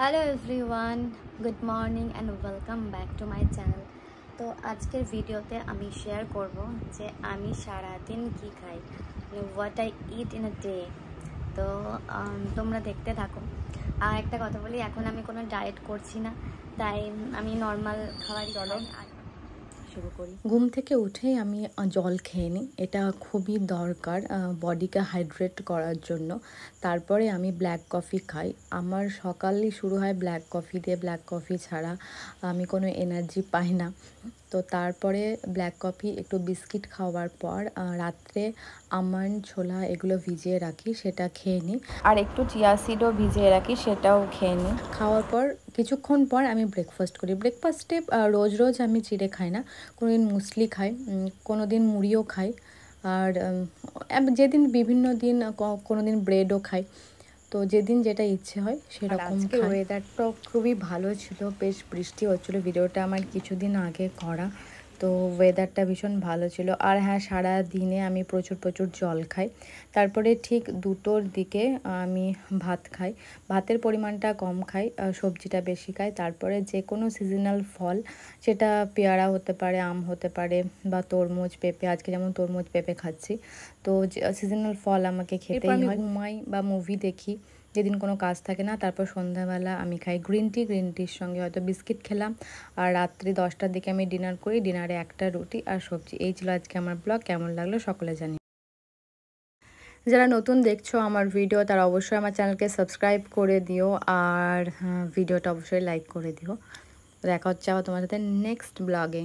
Hello everyone, good morning and welcome back to my channel. তো আজকের ভিডিওতে আমি শেয়ার করব যে আমি সারাদিন কী খাই, what I it in a day. তো তোমরা দেখতে থাকো। আর একটা কথা বলি, এখন আমি কোনো ডায়েট করছি না, তাই আমি নর্মাল খাবারই খাই। শুরু করি। ঘুম থেকে উঠেই আমি জল খেয়ে নিই, এটা খুবই দরকার বডিকে হাইড্রেট করার জন্য। তারপরে আমি ব্ল্যাক কফি খাই। আমার সকালই শুরু হয় ব্ল্যাক কফি দিয়ে, ব্ল্যাক কফি ছাড়া আমি কোনো এনার্জি পাই না। তো তারপরে ব্ল্যাক কফি একটু বিস্কিট খাওয়ার পর রাত্রে আমন্ড ছোলা এগুলো ভিজিয়ে রাখি, সেটা খেয়ে নিই। আর একটু চিয়া সিডও ভিজিয়ে রাখি, সেটাও খেয়ে নিই। খাওয়ার পর কিছুক্ষণ পর আমি ব্রেকফাস্ট করি। ব্রেকফাস্টে রোজ রোজ আমি চিড়ে খাই না, কোনো দিন মুসলি খাই, কোনো দিন মুড়িও খাই, আর যেদিন বিভিন্ন দিন কোনো দিন ব্রেডও খাই। তো যেদিন যেটা ইচ্ছে হয় সেরকম খাই। ওয়েদারটাও খুবই ভালো ছিল, বেশ বৃষ্টি হচ্ছিলো। ভিডিওটা আমার কিছুদিন আগে করা, তো ওয়েদারটা ভীষণ ভালো ছিল। আর হ্যাঁ, সারা দিনে আমি প্রচুর জল খাই। তারপরে ঠিক 2টোর দিকে আমি ভাত খাই। ভাতের পরিমাণটা কম খাই, সবজিটা বেশি খাই। তারপরে যে কোনো সিজনাল ফল, সেটা পেয়ারা হতে পারে, আম হতে পারে, বা তরমুজ, পেঁপে। আজকে যেমন তরমুজ পেঁপে খাচ্ছি, তো সিজনাল ফল আমাকে খেতেই হয়। আমি ঘুমাই বা মুভি দেখি যেদিন কোনো কাজ থাকে না। তারপর সন্ধ্যাবেলা আমি খাই গ্রিন টির সঙ্গে হয়তো বিস্কিট খেলাম। আর রাত্রি 10টার দিকে আমি ডিনার করি। ডিনারে একটা রুটি আর সবজি। এই ছিল আজকে আমার ব্লগ। কেমন লাগলো সকলে জানি। যারা নতুন দেখছো আমার ভিডিও, তারা অবশ্যই আমার চ্যানেলকে সাবস্ক্রাইব করে দিও, আর ভিডিওটা অবশ্যই লাইক করে দিও। দেখা হচ্ছে আবার তোমার সাথে নেক্সট ব্লগে।